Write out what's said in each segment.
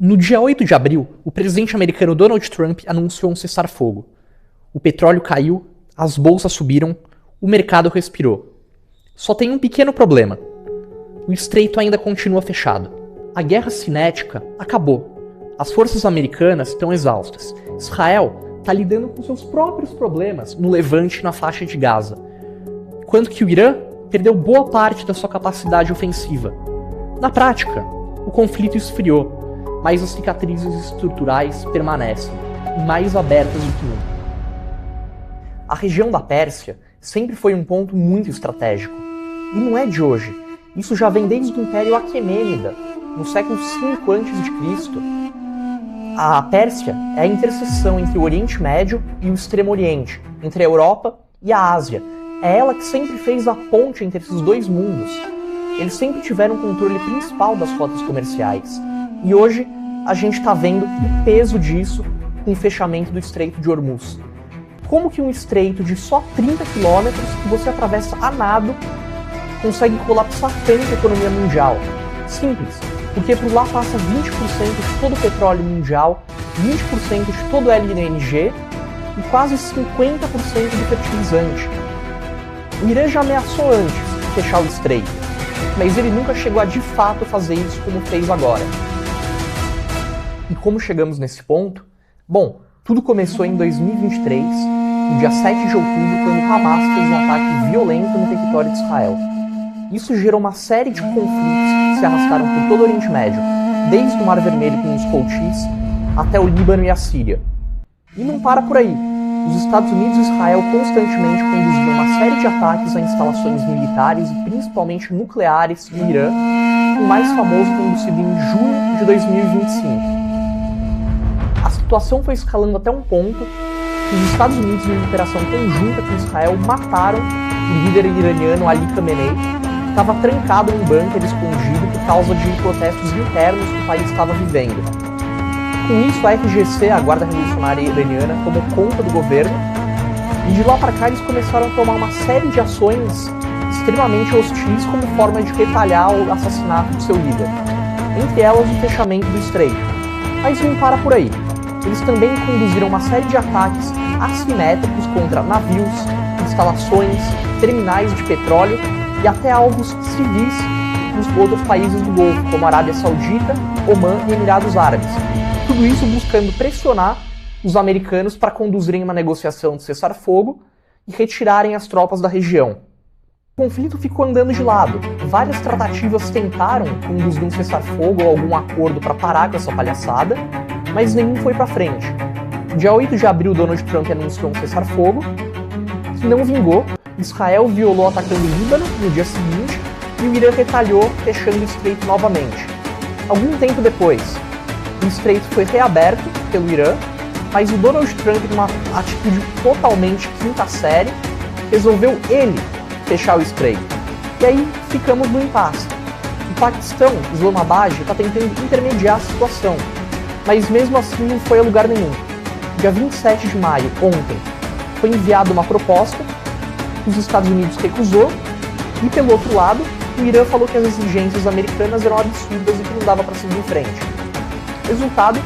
No dia 8 de abril, o presidente americano Donald Trump anunciou um cessar-fogo. O petróleo caiu, as bolsas subiram, o mercado respirou. Só tem um pequeno problema. O estreito ainda continua fechado. A guerra cinética acabou. As forças americanas estão exaustas. Israel está lidando com seus próprios problemas no Levante e na faixa de Gaza. Enquanto que o Irã perdeu boa parte da sua capacidade ofensiva. Na prática, o conflito esfriou, mas as cicatrizes estruturais permanecem, mais abertas do que nunca. A região da Pérsia sempre foi um ponto muito estratégico. E não é de hoje. Isso já vem desde o Império Aquemênida, no século V a.C. A Pérsia é a interseção entre o Oriente Médio e o Extremo Oriente, entre a Europa e a Ásia. É ela que sempre fez a ponte entre esses dois mundos. Eles sempre tiveram o controle principal das rotas comerciais. E hoje a gente está vendo o peso disso com o fechamento do Estreito de Hormuz. Como que um estreito de só 30 quilômetros que você atravessa a nado consegue colapsar tanto a economia mundial? Simples, porque por lá passa 20% de todo o petróleo mundial, 20% de todo o LNG e quase 50% do fertilizante. O Irã já ameaçou antes de fechar o estreito, mas ele nunca chegou a de fato fazer isso como fez agora. E como chegamos nesse ponto? Bom, tudo começou em 2023, no dia 7 de outubro, quando o Hamas fez um ataque violento no território de Israel. Isso gerou uma série de conflitos que se arrastaram por todo o Oriente Médio, desde o Mar Vermelho com os Houthis até o Líbano e a Síria. E não para por aí. Os Estados Unidos e Israel constantemente conduziram uma série de ataques a instalações militares e principalmente nucleares no Irã, o mais famoso tendo sido em junho de 2025. A situação foi escalando até um ponto que os Estados Unidos, em uma operação conjunta com Israel, mataram o líder iraniano Ali Khamenei, que estava trancado em um bunker escondido por causa de protestos internos que o país estava vivendo. Com isso, a FGC, a Guarda Revolucionária Iraniana, tomou conta do governo e de lá para cá eles começaram a tomar uma série de ações extremamente hostis como forma de retalhar o assassinato de seu líder. Entre elas, o fechamento do estreito. Mas não para por aí. Eles também conduziram uma série de ataques assimétricos contra navios, instalações, terminais de petróleo e até alvos civis nos outros países do Golfo, como Arábia Saudita, Omã e Emirados Árabes. Tudo isso buscando pressionar os americanos para conduzirem uma negociação de cessar-fogo e retirarem as tropas da região. O conflito ficou andando de lado. Várias tratativas tentaram conduzir um cessar-fogo ou algum acordo para parar com essa palhaçada, mas nenhum foi para frente. Dia 8 de abril, Donald Trump anunciou um cessar-fogo, que não vingou. Israel violou atacando o Líbano no dia seguinte e o Irã retalhou, fechando o estreito novamente. Algum tempo depois, o estreito foi reaberto pelo Irã, mas o Donald Trump, numa atitude totalmente quinta série, resolveu ele fechar o estreito. E aí ficamos no impasse. O Paquistão, Islamabad, está tentando intermediar a situação, mas mesmo assim não foi a lugar nenhum. Dia 27 de maio, ontem, foi enviada uma proposta, os Estados Unidos recusou, e pelo outro lado, o Irã falou que as exigências americanas eram absurdas e que não dava para seguir em frente. Resultado,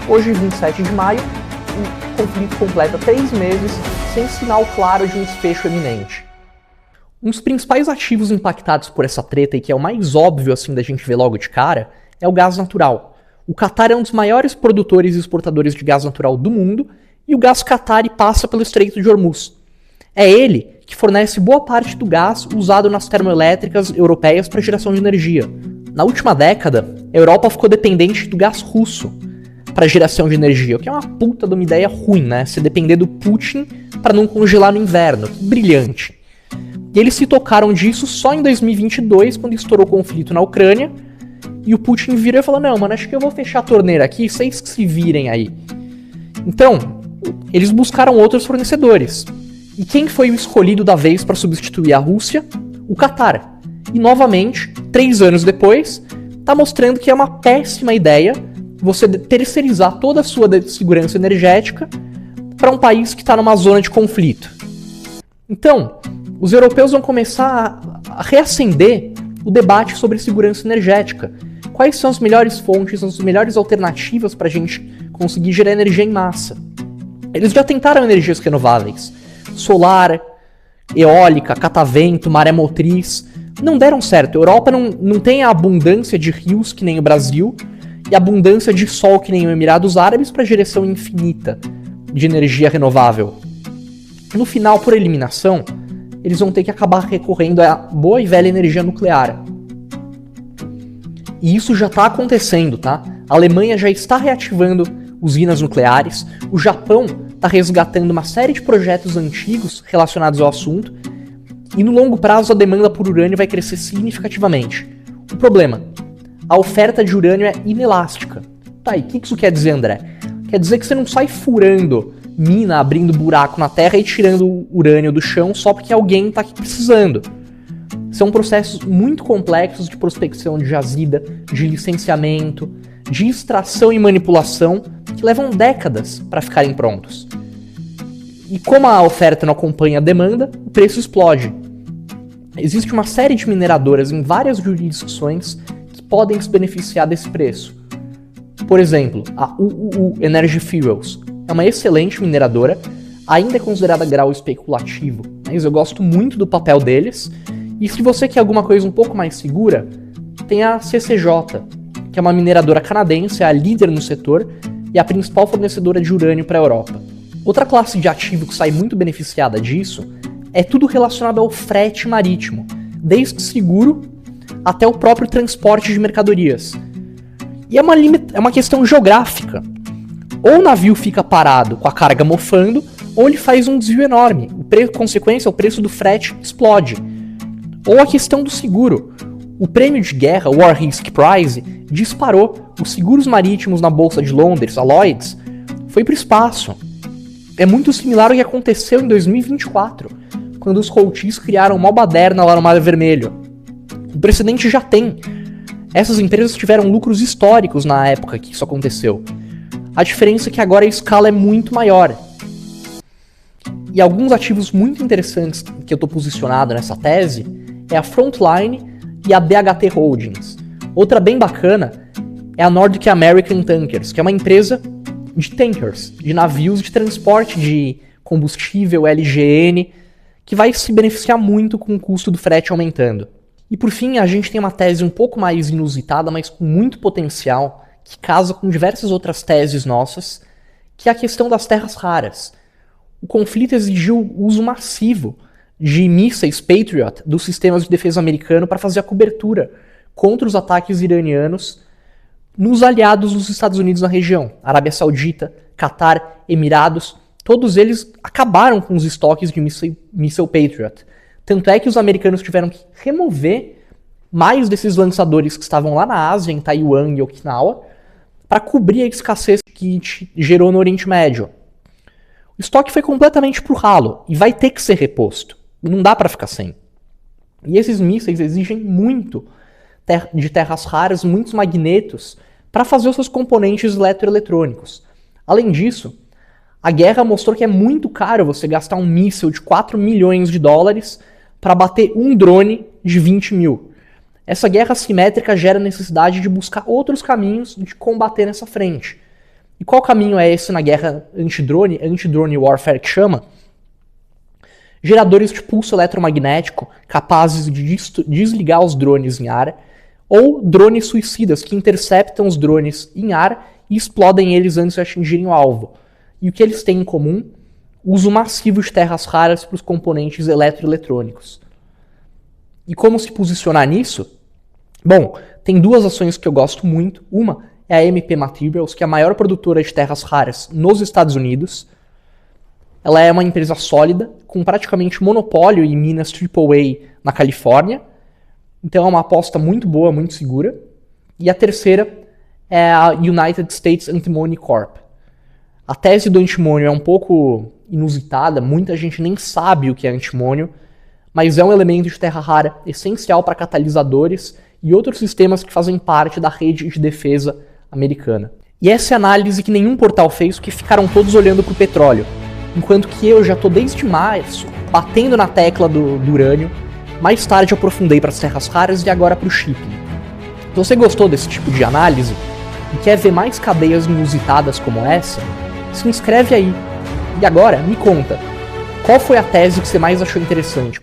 hoje, 27 de maio, o conflito completa 3 meses sem sinal claro de um desfecho eminente. Um dos principais ativos impactados por essa treta, e que é o mais óbvio assim da gente ver logo de cara, é o gás natural. O Catar é um dos maiores produtores e exportadores de gás natural do mundo, e o gás qatari passa pelo Estreito de Hormuz. É ele que fornece boa parte do gás usado nas termoelétricas europeias para geração de energia. Na última década, a Europa ficou dependente do gás russo para geração de energia, o que é uma puta de uma ideia ruim, né? Se depender do Putin para não congelar no inverno. Brilhante. E eles se tocaram disso só em 2022, quando estourou o conflito na Ucrânia, e o Putin virou e falou, não, mano, acho que eu vou fechar a torneira aqui, vocês que se virem aí. Então, eles buscaram outros fornecedores. E quem foi o escolhido da vez para substituir a Rússia? O Catar. E novamente, 3 anos depois, está mostrando que é uma péssima ideia você terceirizar toda a sua segurança energética para um país que está numa zona de conflito. Então, os europeus vão começar a reacender o debate sobre segurança energética. quais são as melhores fontes, as melhores alternativas para a gente conseguir gerar energia em massa. Eles já tentaram energias renováveis, solar, eólica, catavento, maré motriz, não deram certo. A Europa não tem a abundância de rios que nem o Brasil e a abundância de sol que nem os Emirados Árabes para geração infinita de energia renovável. No final, por eliminação, eles vão ter que acabar recorrendo à boa e velha energia nuclear. E isso já está acontecendo, tá? A Alemanha já está reativando usinas nucleares, o Japão está resgatando uma série de projetos antigos relacionados ao assunto, e no longo prazo a demanda por urânio vai crescer significativamente. O problema, a oferta de urânio é inelástica. Tá, e o que isso quer dizer, André? Quer dizer que você não sai furando mina, abrindo buraco na terra e tirando urânio do chão só porque alguém está aqui precisando. São processos muito complexos de prospecção de jazida, de licenciamento, de extração e manipulação que levam décadas para ficarem prontos. E como a oferta não acompanha a demanda, o preço explode. Existe uma série de mineradoras em várias jurisdições que podem se beneficiar desse preço. Por exemplo, a UUU Energy Fuels é uma excelente mineradora, ainda é considerada grau especulativo, mas eu gosto muito do papel deles. E se você quer alguma coisa um pouco mais segura, tem a CCJ, que é uma mineradora canadense, é a líder no setor e a principal fornecedora de urânio para a Europa. Outra classe de ativo que sai muito beneficiada disso é tudo relacionado ao frete marítimo, desde seguro até o próprio transporte de mercadorias. E é uma questão geográfica. Ou o navio fica parado com a carga mofando, ou ele faz um desvio enorme. Consequência, o preço do frete explode. Ou a questão do seguro. O prêmio de guerra, o War Risk Prize, disparou. Os seguros marítimos na Bolsa de Londres, a Lloyds, foi para o espaço. É muito similar ao que aconteceu em 2024, quando os Houthis criaram uma baderna lá no Mar Vermelho. O precedente já tem. Essas empresas tiveram lucros históricos na época que isso aconteceu. A diferença é que agora a escala é muito maior. E alguns ativos muito interessantes que eu estou posicionado nessa tese é a Frontline e a DHT Holdings. Outra bem bacana é a Nordic American Tankers, que é uma empresa de tankers, de navios de transporte de combustível, LGN, que vai se beneficiar muito com o custo do frete aumentando. E por fim, a gente tem uma tese um pouco mais inusitada, mas com muito potencial, que casa com diversas outras teses nossas, que é a questão das terras raras. O conflito exigiu o uso massivo de mísseis Patriot dos sistemas de defesa americano para fazer a cobertura contra os ataques iranianos nos aliados dos Estados Unidos na região. Arábia Saudita, Catar, Emirados, todos eles acabaram com os estoques de míssel Patriot. Tanto é que os americanos tiveram que remover mais desses lançadores que estavam lá na Ásia, em Taiwan e Okinawa, para cobrir a escassez que gerou no Oriente Médio. O estoque foi completamente pro ralo e vai ter que ser reposto. Não dá para ficar sem. E esses mísseis exigem muito de terras raras, muitos magnetos, para fazer os seus componentes eletroeletrônicos. Além disso, a guerra mostrou que é muito caro você gastar um míssil de 4 milhões de dólares para bater um drone de 20 mil. Essa guerra assimétrica gera necessidade de buscar outros caminhos de combater nessa frente. E qual caminho é esse na guerra anti-drone warfare que chama? Geradores de pulso eletromagnético capazes de desligar os drones em ar, ou drones suicidas que interceptam os drones em ar e explodem eles antes de atingirem o alvo. E o que eles têm em comum? O uso massivo de terras raras para os componentes eletroeletrônicos. E como se posicionar nisso? Bom, tem duas ações que eu gosto muito. Uma é a MP Materials, que é a maior produtora de terras raras nos Estados Unidos. Ela é uma empresa sólida, com praticamente monopólio em minas AAA na Califórnia. Então é uma aposta muito boa, muito segura. E a terceira é a United States Antimony Corp. A tese do antimônio é um pouco inusitada, muita gente nem sabe o que é antimônio, mas é um elemento de terra rara essencial para catalisadores e outros sistemas que fazem parte da rede de defesa americana. E essa é a análise que nenhum portal fez, porque ficaram todos olhando para o petróleo, enquanto que eu já estou desde março batendo na tecla do urânio. Mais tarde aprofundei para as terras raras e agora para o shipping. Se você gostou desse tipo de análise e quer ver mais cadeias inusitadas como essa, se inscreve aí. E agora, me conta, qual foi a tese que você mais achou interessante?